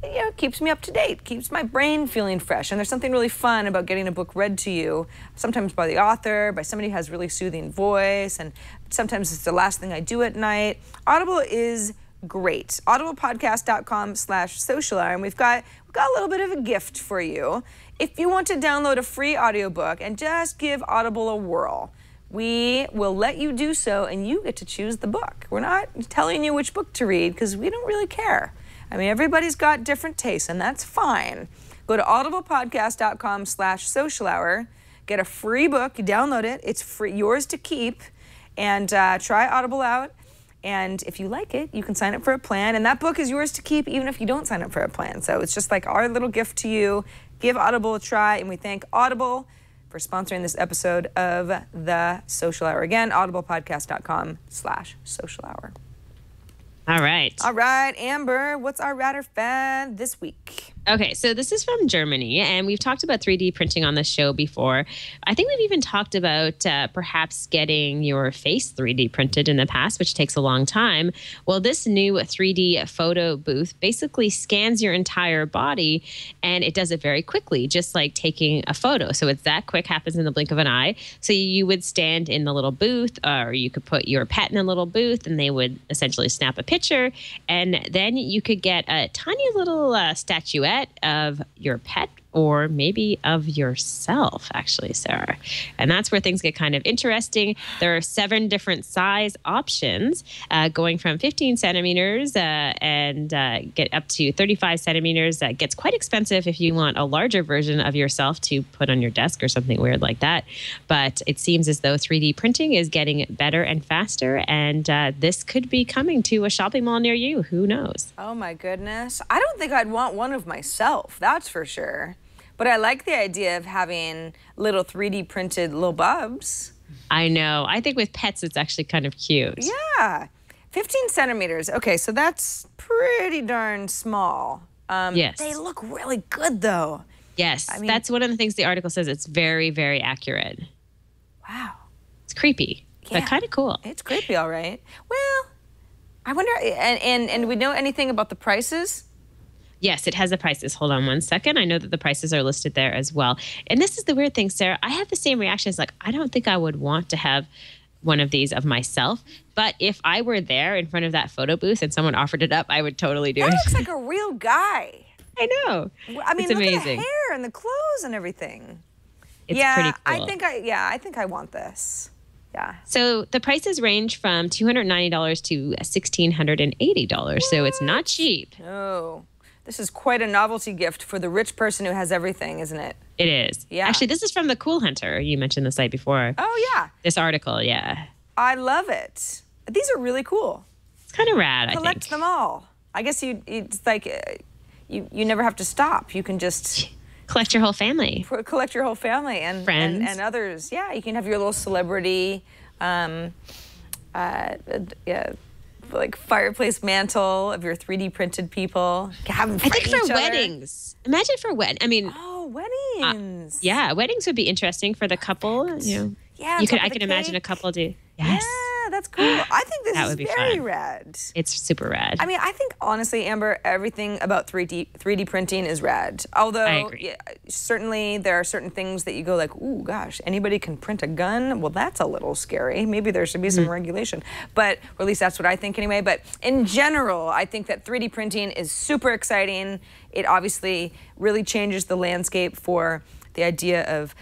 it keeps me up to date, keeps my brain feeling fresh. And there's something really fun about getting a book read to you, sometimes by the author, by somebody who has really soothing voice, and sometimes it's the last thing I do at night. Audible is great. audiblepodcast.com/social hour, and we've got a little bit of a gift for you. If you want to download a free audiobook and just give Audible a whirl, we will let you do so, and you get to choose the book. We're not telling you which book to read because we don't really care. I mean, everybody's got different tastes, and that's fine. Go to audiblepodcast.com/social hour, get a free book, download it. It's free, yours to keep, and try Audible out. And if you like it, you can sign up for a plan, and that book is yours to keep even if you don't sign up for a plan. So it's just like our little gift to you. Give Audible a try, and we thank Audible for sponsoring this episode of The Social Hour. Again, audiblepodcast.com/social hour. All right. All right, Amber, what's our Ratter Fad this week? Okay, so this is from Germany, and we've talked about 3D printing on the show before. I think we've even talked about perhaps getting your face 3D printed in the past, which takes a long time. Well, this new 3D photo booth basically scans your entire body, and it does it very quickly, just like taking a photo. So it's that quick, happens in the blink of an eye. So you would stand in the little booth, or you could put your pet in a little booth, and they would essentially snap a picture, and then you could get a tiny little statuette of your pet, or maybe of yourself, actually, Sarah. And that's where things get kind of interesting. There are 7 different size options, going from 15 centimeters and get up to 35 centimeters. That gets quite expensive if you want a larger version of yourself to put on your desk or something weird like that. But it seems as though 3D printing is getting better and faster, and this could be coming to a shopping mall near you. Who knows? Oh, my goodness. I don't think I'd want one of myself, that's for sure. But I like the idea of having little 3D printed Lil Bubs. I know. I think with pets, it's actually kind of cute. Yeah. 15 centimeters. Okay, so that's pretty darn small. Yes. They look really good, though. Yes. I mean, that's one of the things the article says. It's very, very accurate. Wow. It's creepy, but kind of cool. It's creepy, all right. Well, I wonder, and do we know anything about the prices? Yes, it has the prices. Hold on one second. I know that the prices are listed there as well. And this is the weird thing, Sarah. I have the same reactions. Like, I don't think I would want to have one of these of myself. But if I were there in front of that photo booth and someone offered it up, I would totally do it. That looks like a real guy. I know. I mean, it's look amazing. at the hair and the clothes and everything. It's pretty cool. I think I want this. Yeah. So the prices range from $290 to $1,680. So it's not cheap. Oh. This is quite a novelty gift for the rich person who has everything, isn't it? It is. Yeah. Actually, this is from the Cool Hunter. You mentioned the site before. Oh, yeah. This article, yeah. I love it. These are really cool. It's kind of rad, I think. Collect them all. I guess it's like you never have to stop. You can just collect your whole family. Collect your whole family and friends and others. Yeah, you can have your little celebrity like fireplace mantle of your 3D printed people. Have them I think fight for each other. weddings. Imagine for I mean, oh, weddings. Yeah, weddings would be interesting for the couple. You know, Yeah, I can imagine a couple do. Yes. Yeah, that's cool. I think this That is would be very fun. rad. It's super rad. I mean, I think honestly, Amber, everything about 3D printing is rad. Although, I agree. yeah, certainly there are certain things that you go like, ooh, gosh, anybody can print a gun? Well, that's a little scary. Maybe there should be some regulation. But, or at least that's what I think anyway. But in general, I think that 3D printing is super exciting. It obviously really changes the landscape for the idea of,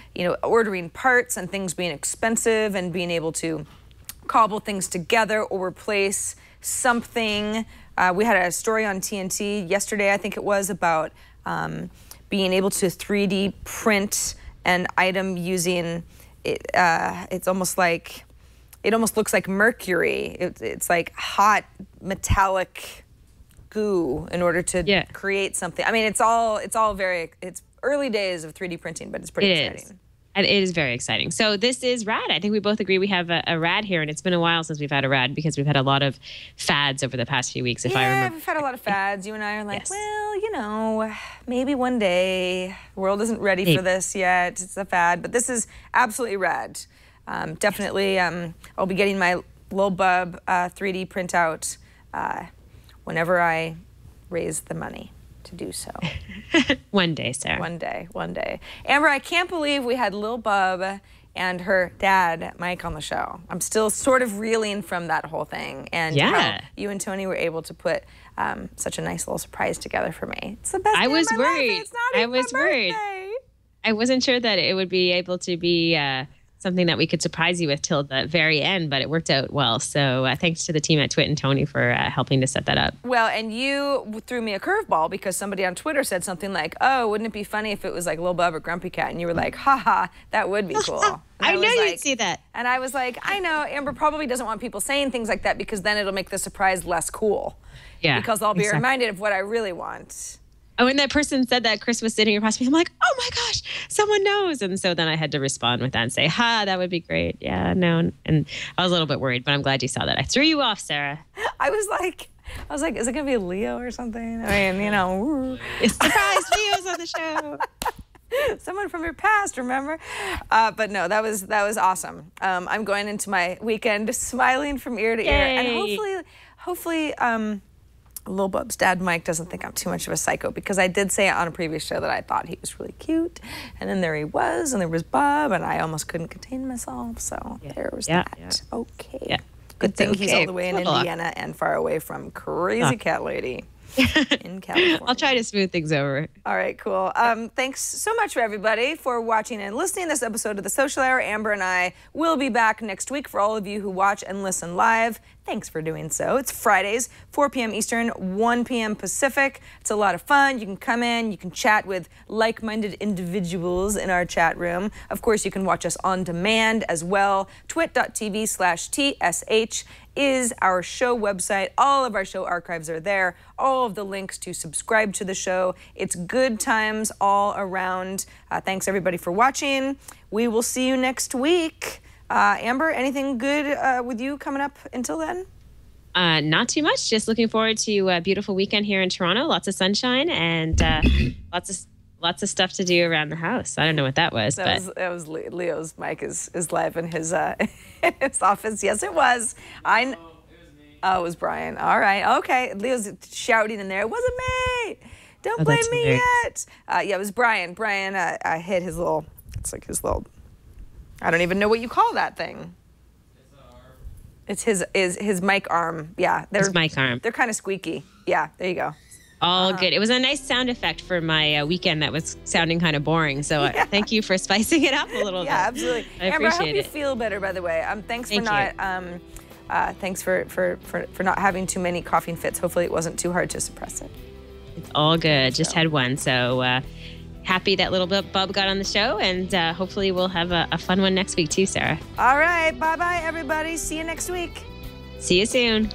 ordering parts and things being expensive and being able to cobble things together or replace something. We had a story on TNT yesterday, I think it was, about being able to 3D print an item using, it almost looks like mercury. It's like hot metallic goo in order to create something. I mean, it's early days of 3D printing, but it's pretty exciting. And it is very exciting. So this is rad. I think we both agree we have a rad here, and it's been a while since we've had a rad because we've had a lot of fads over the past few weeks, if I remember. Yeah, we've had a lot of fads. You and I are like, well, maybe one day. The world isn't ready for this yet. It's a fad, but this is absolutely rad. Definitely, I'll be getting my Lil Bub 3D printout whenever I raise the money to do so. One day, Sarah. One day. Amber, I can't believe we had Lil Bub and her dad, Mike, on the show. I'm still sort of reeling from that whole thing and how you and Tony were able to put such a nice little surprise together for me. It's the best day of my life. It's not even my birthday. I wasn't sure that it would be able to be something that we could surprise you with till the very end, but it worked out well. So thanks to the team at Twit and Tony for helping to set that up. Well, and you threw me a curveball because somebody on Twitter said something like, oh, wouldn't it be funny if it was like Lil Bub or Grumpy Cat? And you were like, haha, that would be cool. I know you'd see that. And I was like, I know, Amber probably doesn't want people saying things like that because then it'll make the surprise less cool. Yeah. Because I'll be reminded of what I really want. Oh, when that person said that, Chris was sitting across me. I'm like, oh my gosh, someone knows. And so then I had to respond with that and say, that would be great. Yeah, no. And I was a little bit worried, but I'm glad you saw that. I threw you off, Sarah. I was like, is it going to be Leo or something? I mean, Surprise, Leo's on the show. Someone from your past, remember? But no, that was awesome. I'm going into my weekend smiling from ear to ear. And hopefully, Lil Bub's dad, Mike, doesn't think I'm too much of a psycho because I did say on a previous show that I thought he was really cute. And then there he was, and there was Bub, and I almost couldn't contain myself. So there was that. Yeah. Okay. Yeah. Good thing he's all the way in Indiana and far away from crazy cat lady in California. I'll try to smooth things over. All right, cool. Thanks so much for everybody for watching and listening to this episode of The Social Hour. Amber and I will be back next week for all of you who watch and listen live. Thanks for doing so. It's Fridays, 4 p.m. Eastern, 1 p.m. Pacific. It's a lot of fun. You can come in, you can chat with like-minded individuals in our chat room. Of course, you can watch us on demand as well. twit.tv/TSH is our show website. All of our show archives are there. All of the links to subscribe to the show. It's good times all around. Thanks, everybody, for watching. We will see you next week. Amber, anything good with you coming up until then? Not too much. Just looking forward to a beautiful weekend here in Toronto. Lots of sunshine and lots of stuff to do around the house. I don't know what that was. That was Leo's mic is live in his his office. Yes, it was. It was me. Oh, it was Brian. All right. Okay. Leo's shouting in there. It wasn't me. Don't blame me yet. Yeah, it was Brian. Brian hit his little. It's like his little. I don't even know what you call that thing. It's his mic arm. Yeah, his mic arm. They're kind of squeaky. Yeah, there you go. All good. It was a nice sound effect for my weekend that was sounding kind of boring. So thank you for spicing it up a little bit. Yeah, absolutely. Amber, I hope you feel better, by the way. Thanks for not having too many coughing fits. Hopefully it wasn't too hard to suppress it. It's all good. Just had one. So happy that Lil Bub got on the show, and hopefully we'll have a fun one next week too, Sarah. All right. Bye-bye, everybody. See you next week. See you soon.